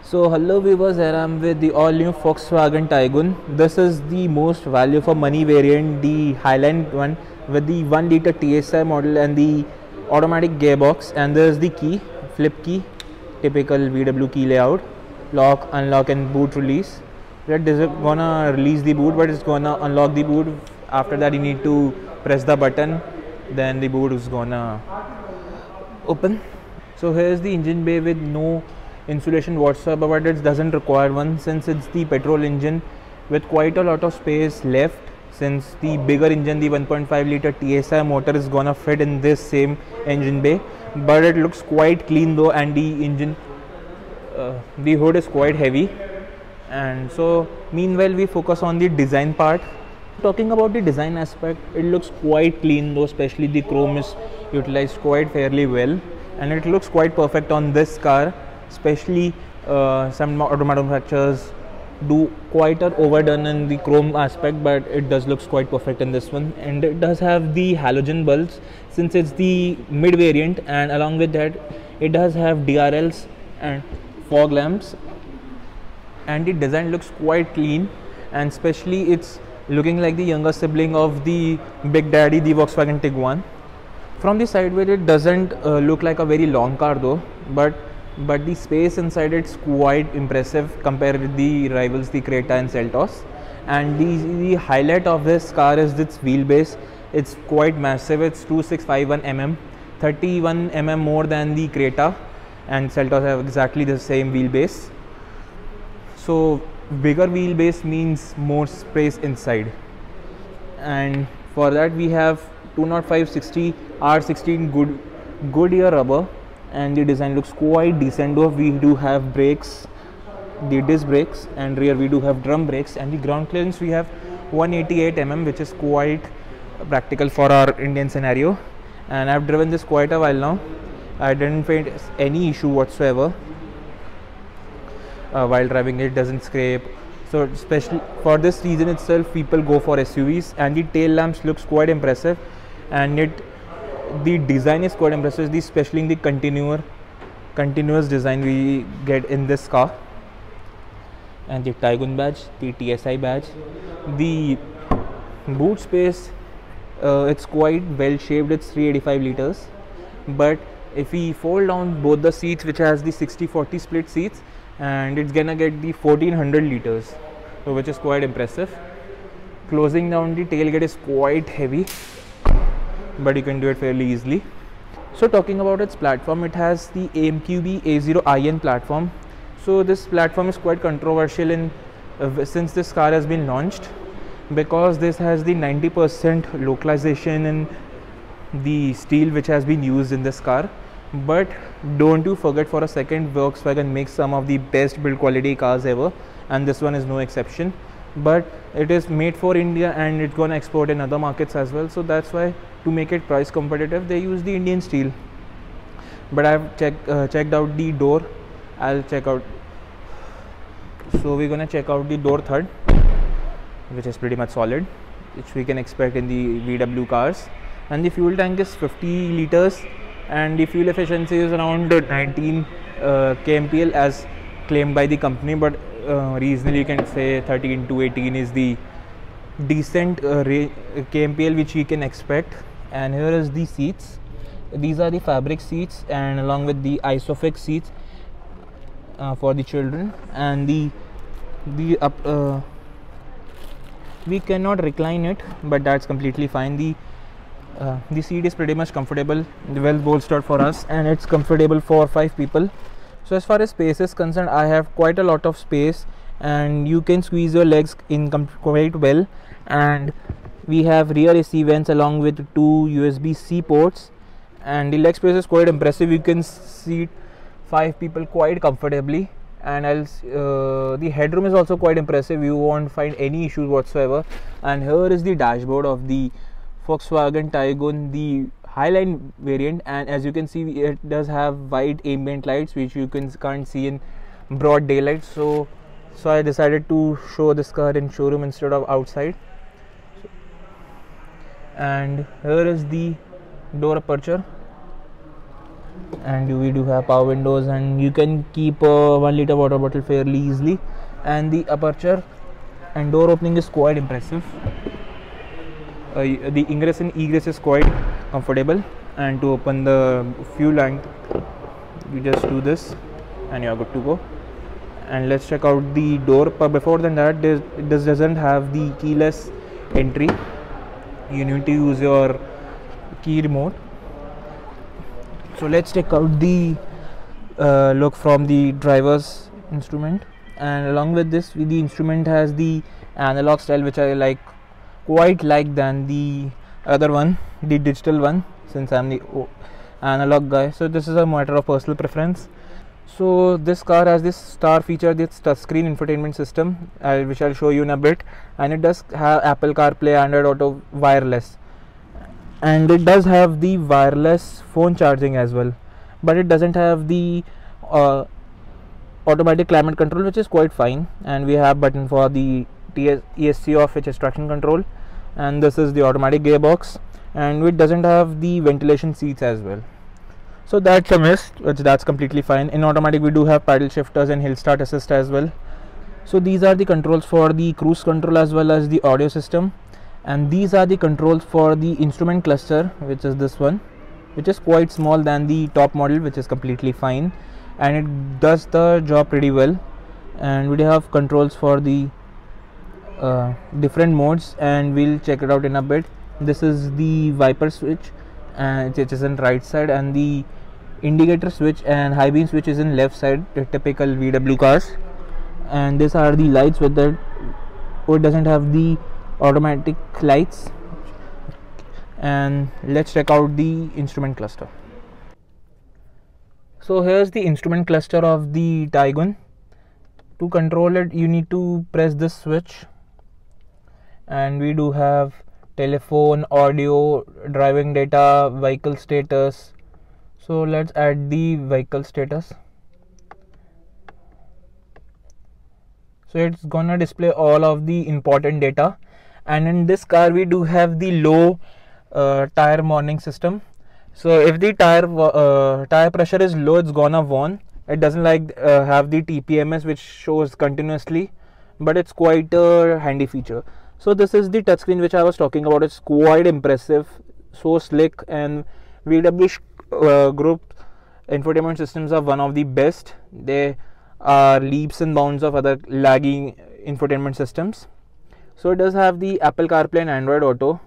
So hello viewers, here I am with the all new Volkswagen Taigun. This is the most value for money variant, the Highline one with the 1 liter TSI model and the automatic gearbox, and there is the key, flip key, typical VW key layout, lock, unlock and boot release. That is gonna release the boot, but it's gonna unlock the boot. After that you need to press the button, then the boot is gonna open. So here is the engine bay with no insulation whatsoever, but it doesn't require one since it's the petrol engine with quite a lot of space left, since the bigger engine, the 1.5 liter TSI motor, is gonna fit in this same engine bay. But it looks quite clean though, and the engine the hood is quite heavy. And so meanwhile we focus on the design part. Talking about the design aspect, it looks quite clean though, especially the chrome is utilized quite fairly well, and it looks quite perfect on this car. Especially some auto manufacturers do quite an overdone in the chrome aspect, but it does looks quite perfect in this one. And it does have the halogen bulbs since it's the mid variant, and along with that it does have DRLs and fog lamps, and the design looks quite clean, and especially it's looking like the younger sibling of the big daddy, the Volkswagen Taigun. From the side view it doesn't look like a very long car though, but the space inside it's quite impressive compared with the rivals, the Creta and Seltos. And the highlight of this car is its wheelbase. It's quite massive. It's 2651 mm, 31 mm more than the Creta and Seltos have exactly the same wheelbase. So bigger wheelbase means more space inside, and for that we have 205/60 R16 Goodyear rubber. And the design looks quite decent though. We do have brakes, the disc brakes, and rear we do have drum brakes, and the ground clearance we have 188 mm, which is quite practical for our Indian scenario. And I've driven this quite a while now. I didn't find any issue whatsoever while driving. It doesn't scrape. So especially for this reason itself people go for SUVs. And the tail lamps looks quite impressive, and the design is quite impressive, especially in the continuous design we get in this car. And the Taigun badge, the TSI badge, the boot space, it's quite well shaped. It's 385 liters, but if we fold down both the seats, which has the 60/40 split seats, and it's gonna get the 1400 liters, so which is quite impressive. Closing down the tailgate is quite heavy, but you can do it fairly easily. So talking about its platform, it has the AMQB A0iN platform. So this platform is quite controversial since this car has been launched, because this has the 90% localization in the steel which has been used in this car. But don't you forget for a second, Volkswagen makes some of the best build quality cars ever, and this one is no exception. But it is made for India and it's gonna export in other markets as well, so that's why to make it price competitive they use the Indian steel. But I've checked out the door. I'll check out. So we're gonna check out the door third, which is pretty much solid, which we can expect in the VW cars. And the fuel tank is 50 liters, and the fuel efficiency is around 19 kmpl as claimed by the company, but reasonably you can say 13 to 18 is the decent kmpl which we can expect. And here is the seats. These are the fabric seats, and along with the isofix seats for the children. And we cannot recline it, but that's completely fine. The seat is pretty much comfortable, well bolstered for us, and it's comfortable for 5 people. So as far as space is concerned, I have quite a lot of space, and you can squeeze your legs in quite well. And we have rear AC vents along with 2 USB-C ports, and the leg space is quite impressive. You can seat 5 people quite comfortably, and the headroom is also quite impressive. You won't find any issues whatsoever. And here is the dashboard of the Volkswagen Taigun, the Highline variant, and as you can see it does have white ambient lights which you can't see in broad daylight. So I decided to show this car in showroom instead of outside. And here is the door aperture. and we do have power windows, and you can keep a 1 liter water bottle fairly easily. And the aperture and door opening is quite impressive. The ingress and egress is quite comfortable, and to open the fuel tank you just do this and you are good to go. And let's check out the door. But before than that, this doesn't have the keyless entry. You need to use your key remote. So let's check out the look from the driver's instrument. And along with this, the instrument has the analog style, which I quite like than the other one, the digital one, since I'm the analog guy. So this is a matter of personal preference. So this car has this star feature, this touchscreen infotainment system, which I'll show you in a bit, and it does have Apple CarPlay, Android Auto, wireless, and it does have the wireless phone charging as well, but it doesn't have the automatic climate control, which is quite fine. And we have button for the ESC off, which is traction control, and this is the automatic gearbox, and it doesn't have the ventilation seats as well. So that's a miss, which that's completely fine. In automatic we do have paddle shifters and hill start assist as well. So these are the controls for the cruise control as well as the audio system, and these are the controls for the instrument cluster, which is this one, which is quite small than the top model, which is completely fine, and it does the job pretty well. And we do have controls for the different modes, and we'll check it out in a bit. This is the wiper switch, and it is in right side, and the indicator switch and high beam switch is in left side, the typical VW cars. And these are the lights with that. It doesn't have the automatic lights. And let's check out the instrument cluster. So here's the instrument cluster of the Taigun. To control it, you need to press this switch, and we do have telephone, audio, driving data, vehicle status. So let's add the vehicle status. So it's gonna display all of the important data. And in this car we do have the low tire warning system. So if the tire pressure is low, it's gonna warn. It doesn't have the TPMS, which shows continuously, but it's quite a handy feature. So this is the touchscreen which I was talking about. It's quite impressive, so slick, and VW group infotainment systems are one of the best. They are leaps and bounds of other lagging infotainment systems. So it does have the Apple CarPlay and Android Auto,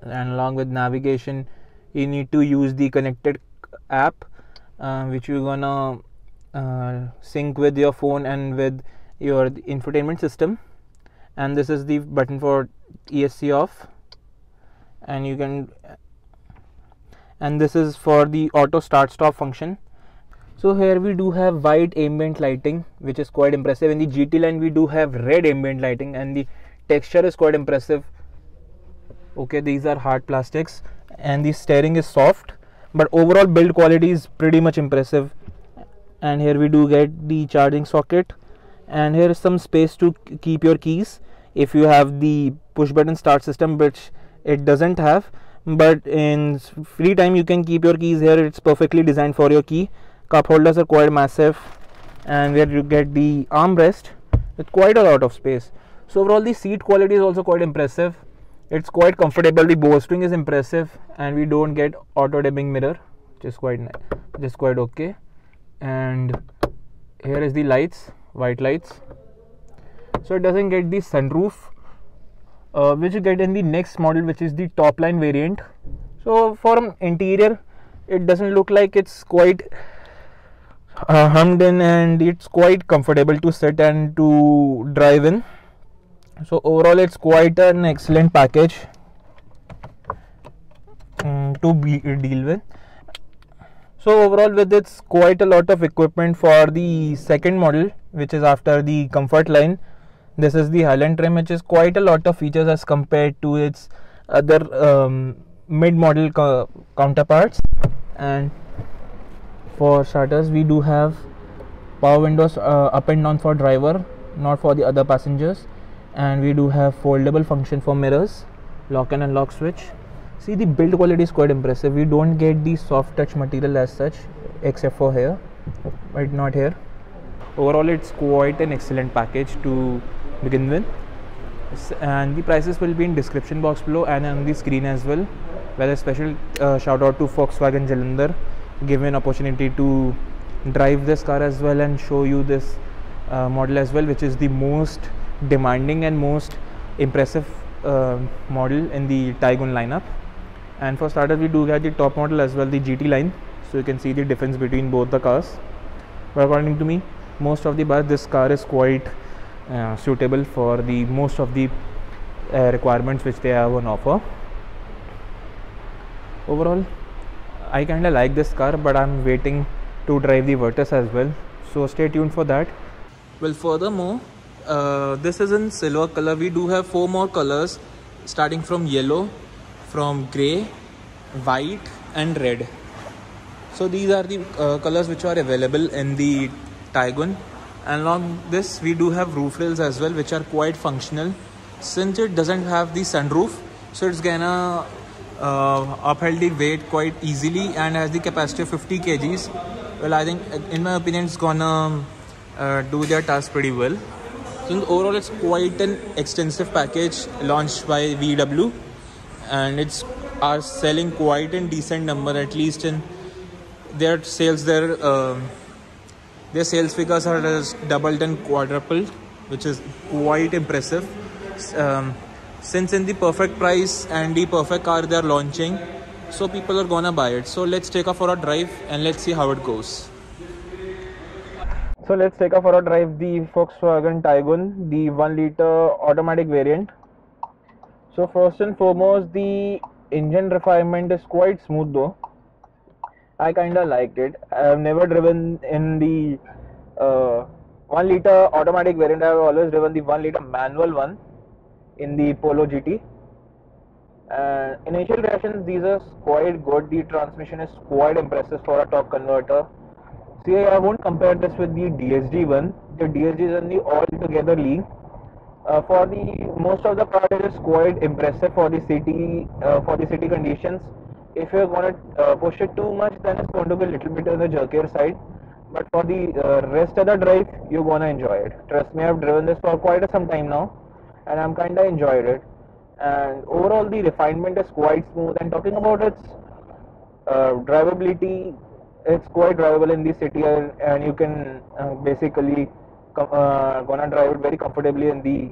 and along with navigation you need to use the connected app, which you're gonna sync with your phone and with your infotainment system. And this is the button for ESC off, and you can, and this is for the auto start stop function. So here we do have white ambient lighting, which is quite impressive. In the GT line we do have red ambient lighting, and the texture is quite impressive. Okay, these are hard plastics, and the steering is soft, but overall build quality is pretty much impressive. And here we do get the charging socket, and here is some space to keep your keys if you have the push button start system, which it doesn't have. But in free time you can keep your keys here. It's perfectly designed for your key. Cup holders are quite massive, and where you get the armrest with quite a lot of space. So overall the seat quality is also quite impressive. It's quite comfortable. The bolstering is impressive, and we don't get auto dimming mirror, which is quite okay. And here is the lights, white lights. So it doesn't get the sunroof, which you get in the next model, which is the top line variant. So for interior, it doesn't look like it's quite hummed in, and it's quite comfortable to sit and to drive in. So overall it's quite an excellent package to deal with. So overall with it's quite a lot of equipment for the second model, which is after the comfort line. This is the Highline trim, which is quite a lot of features as compared to its other mid-model counterparts. And for starters, we do have power windows up and down for driver, not for the other passengers. And we do have foldable function for mirrors, lock and unlock switch. See, the build quality is quite impressive. We don't get the soft touch material as such, except for here, but not here. Overall, it's quite an excellent package to begin with, and the prices will be in description box below and on the screen as well. Well, a special shout out to Volkswagen Jalandhar, give me an opportunity to drive this car as well and show you this model as well, which is the most demanding and most impressive model in the Taigun lineup. And for starters, we do get the top model as well, the GT line, so you can see the difference between both the cars. But according to me, most of the bus, this car is quite suitable for the most of the requirements which they have on offer. Overall, I kinda like this car, but I'm waiting to drive the Virtus as well, so stay tuned for that. Well, furthermore, this is in silver color. We do have 4 more colors, starting from yellow, from grey, white and red. So these are the colors which are available in the Taigun. And along this, we do have roof rails as well, which are quite functional. Since it doesn't have the sunroof, so it's gonna uphold the weight quite easily and has the capacity of 50 kgs. Well, I think in my opinion it's gonna do their task pretty well. So overall, it's quite an extensive package launched by VW, and it's are selling quite a decent number, at least in their sales. Their sales figures are doubled and quadrupled, which is quite impressive. Since in the perfect price and the perfect car they are launching, so people are gonna buy it. So let's take off for a drive and let's see how it goes. So let's take off for a drive the Volkswagen Taigun, the 1 liter automatic variant. So first and foremost, the engine refinement is quite smooth though. I kinda liked it. I've never driven in the 1 liter automatic variant. I've always driven the 1 liter manual one in the Polo GT. Initial reactions, these are quite good. The transmission is quite impressive for a torque converter. See, I won't compare this with the DSG one. The DSG is in the altogether league. For the most of the part, it is quite impressive for the city conditions. If you're gonna push it too much, then it's going to be a little bit on the jerkier side. But for the rest of the drive, you're gonna enjoy it. Trust me, I've driven this for quite some time now, and I'm kinda enjoyed it. And overall, the refinement is quite smooth. And talking about its drivability, it's quite drivable in the city, and you can basically gonna drive it very comfortably in the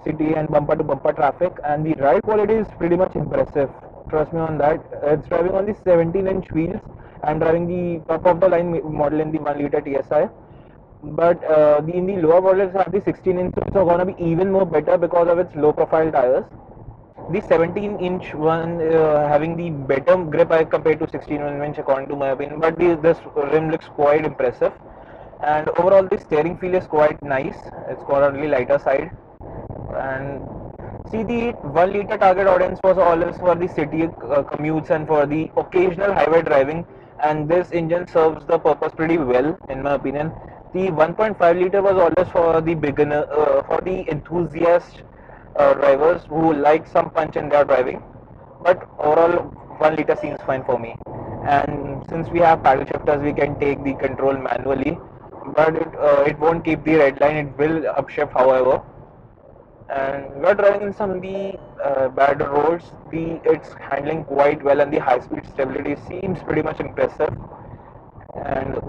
city and bumper to bumper traffic. And the ride quality is pretty much impressive. Trust me on that. It's driving on the 17-inch wheels. I'm driving the top of the line model in the 1 liter TSI, but in the lower models have the 16-inch, so it's gonna be even more better because of its low profile tires. The 17-inch one having the better grip compared to 16-inch according to my opinion, but this rim looks quite impressive. And overall, the steering feel is quite nice. It's got a really lighter side. And see, the 1 liter target audience was always for the city commutes and for the occasional highway driving, and this engine serves the purpose pretty well in my opinion. The 1.5 liter was always for the beginner, for the enthusiast drivers who like some punch in their driving, but overall 1 liter seems fine for me. And since we have paddle shifters, we can take the control manually, but it won't keep the red line. It will upshift however. And we are driving in some of the bad roads. It's handling quite well, and the high speed stability seems pretty much impressive. And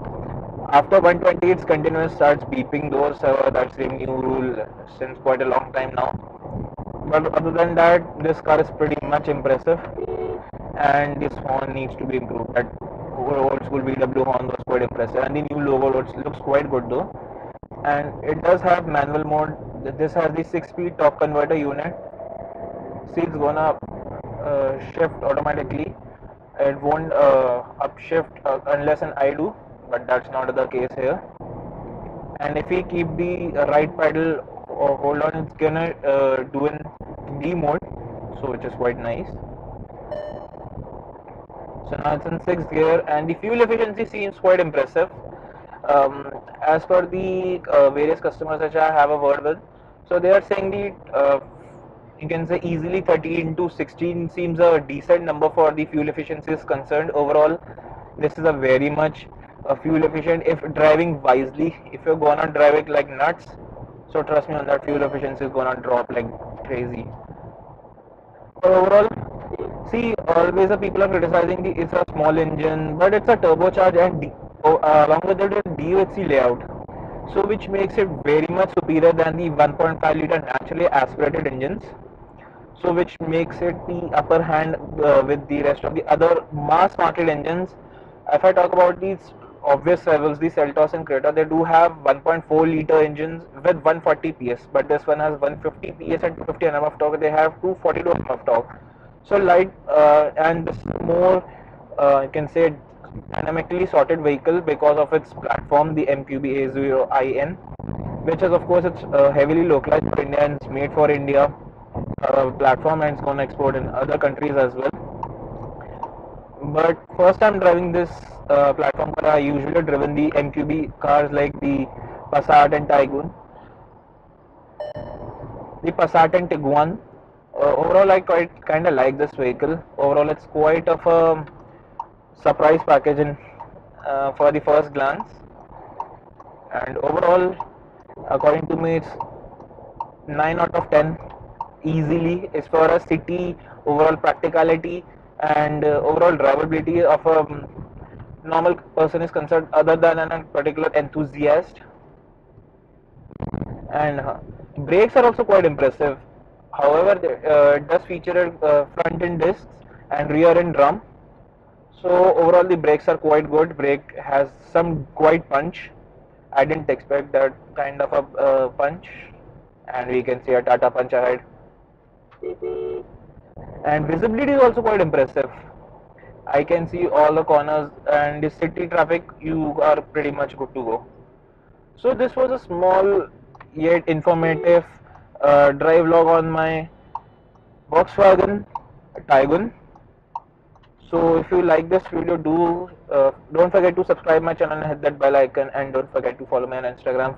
after 120, its continuous starts beeping though, so that's the new rule since quite a long time now. But other than that, this car is pretty much impressive, and this horn needs to be improved. That old school VW horn was quite impressive, and the new logo looks quite good though. And it does have manual mode. This has the 6-speed torque converter unit. See, it's gonna shift automatically. It won't upshift unless I do, but that's not the case here. And if we keep the right pedal or hold on, it's gonna do in D mode, so which is quite nice. So now it's in 6th gear, and the fuel efficiency seems quite impressive. As per the various customers which I have a word with, so they are saying the you can say easily 13 to 16 seems a decent number for the fuel efficiency is concerned. Overall, this is a very much fuel efficient if driving wisely. If you're gonna drive it like nuts, so trust me on that, fuel efficiency is gonna drop like crazy. But overall, see, always the people are criticizing the it's a small engine, but it's a turbocharged and along with it a DOHC layout, so which makes it very much superior than the 1.5 liter naturally aspirated engines. So which makes it the upper hand with the rest of the other mass market engines. If I talk about these obvious rivals, the Seltos and Creta, they do have 1.4 liter engines with 140 PS, but this one has 150 PS and 250 Nm of torque. They have 242 Nm of torque. So light and this is more you can say dynamically sorted vehicle because of its platform, the MQB A0IN, which is of course it's heavily localized for India and it's made for India platform, and it's going to export in other countries as well. But first time driving this platform car, I usually driven the MQB cars like the Passat and Taigun, the Passat and Tiguan. Overall, I quite kind of like this vehicle. Overall, it's quite of a surprise package in for the first glance, and overall, according to me, it's 9 out of 10 easily. As far as city overall practicality and overall drivability of a normal person is concerned, other than a particular enthusiast. And brakes are also quite impressive. However, it does feature front end discs and rear end drum. So overall the brakes are quite good. Brake has some quite punch. I didn't expect that kind of a punch, and we can see a Tata punch ahead. And visibility is also quite impressive. I can see all the corners, and the city traffic you are pretty much good to go. So this was a small yet informative drive log on my Volkswagen Taigun. So if you like this video, don't forget to subscribe my channel and hit that bell icon, and don't forget to follow me on Instagram.